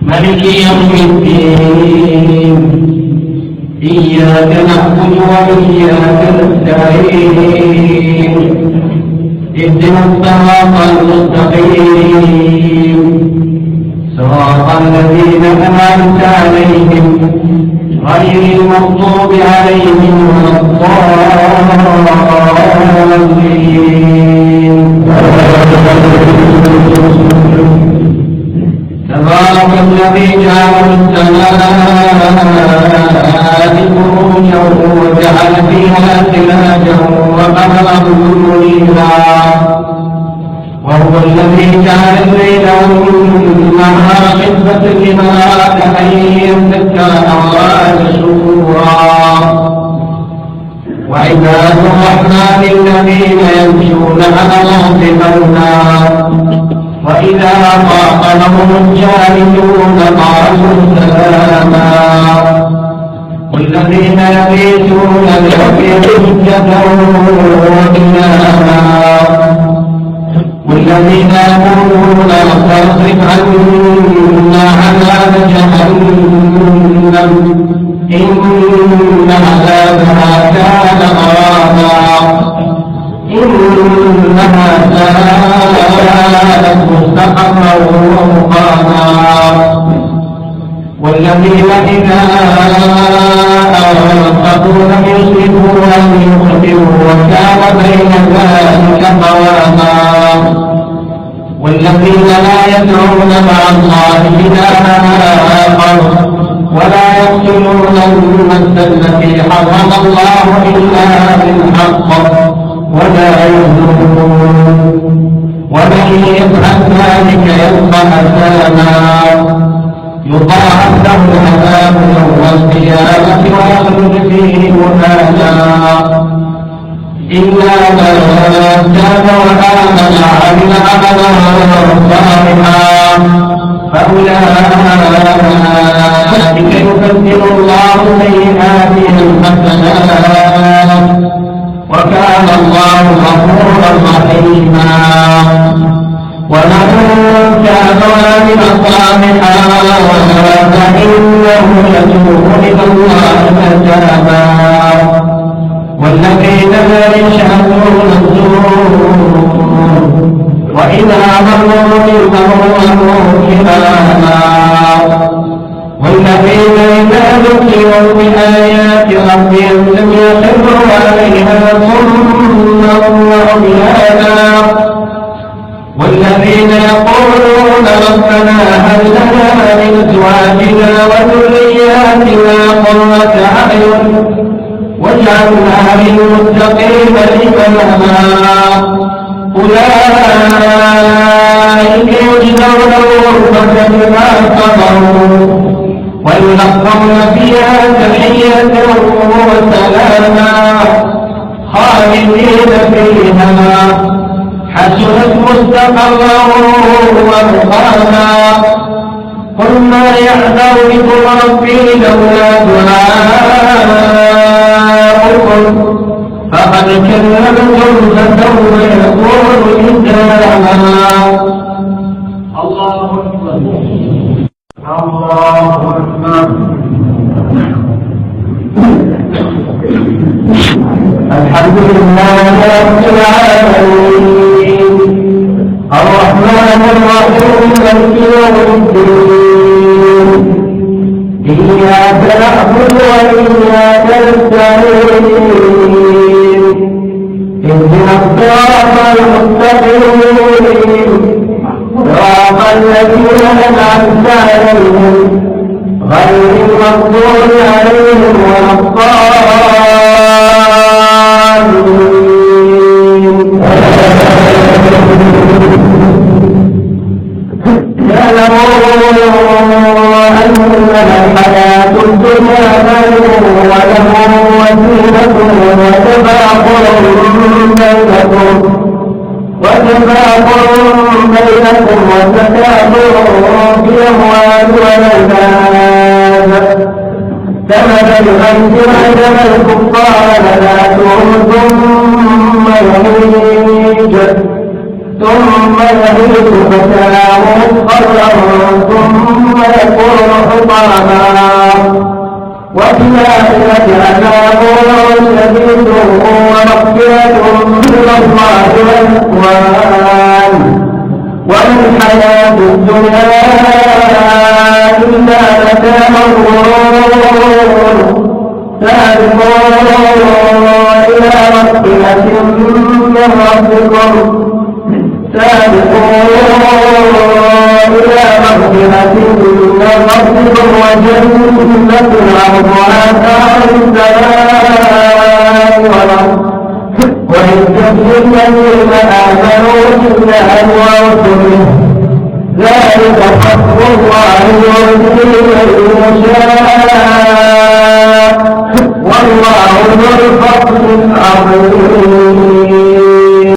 مالك يوم الدين إياك نعبد وإياك نستعين اهدنا الصراط المستقيم صراط الذين أنعمت عليهم غير المغضوب عليهم ولا الضالين. تبارك الذي جعل السماء بروجا وجعل فيها سراجا وقمرا منيرا وهو الذي جعل الليل والنهار خلفة لمن أراد أن يذكر أو أراد شكورا. وعباد الرحمن الذين يمشون على الأرض هونا وإذا خاطبهم الجاهلون قالوا سلاما. والذين يبيتون لربهم سجدا وقياما والذين يقولون اصرف عنا عذاب جهنم إن عذابها كان غراما إنها ساءت مستقرا ومقاما. والذين إذا أنفقوا لم يسرفوا ولم يقتروا وكان بين ذلك قواما. والذين لا يدعون مع الله إلها آخر ولا يقتلون النفس التي حرم الله إلا بالحق ولا يزنون ومن يفعل ذلك يلقى أثاما يضاعف له العذاب يوم القيامة ويخلد فيه مهانا إلا من تاب وآمن وعمل عملا صالحا فأولئك يبدل الله سيئاتهم حسنات وكان الله غفورا رحيما. ومن تاب وعمل صالحا فإنه يتوب إلى الله متابا. والذين لا يشهدون الزور وإذا مروا بالمغرور كراما. والذين إذا ذكروا بآيات ربهم لم يخروا عليها صما وعميانا. والذين يقولون ربنا هب لنا من أزواجنا وذرياتنا قرة أعين واجعلنا للمتقين إماما. أولئك يجزون الغرفة بما صبروا ويلقون فيها تحية وسلاما خالدين فيها حسنت مستقرا ومقاما. قل ما يعذر بكم ربي لولا دعاؤكم فقد كذبتم فسوف يكون لزاما. الله أكبر الله أكبر. الحمد لله رب العالمين الرحمن الرحيم مالك يوم الدين إياك نعبد وإياك نستعين اهدنا الصراط المستقيم صراط الذين أنعمت عليهم غير المغضوب عليهم ولا الضالين. إنما الحياة الدنيا لعب وزينة وتفاخر بينكم وتكاثر في الأموال والأولاد كمثل الغيث أعجب الكفار نباته ثم يهيج فتراه مصفرا ثم يكون حطاما وفي الآخرة عذاب شديد ومغفرة من الله ورضوان وما الحياة الدنيا إلا متاع الغرور سابقوا إلى مغفرة من ربكم سابقوا إلى مغفرة من ربكم وجنة عرضها كالسماء والأرض وعزة للذين آمنوا بالله ورسله ذلك فضل الله يؤتيه من يشاء والله ذو الفضل العظيم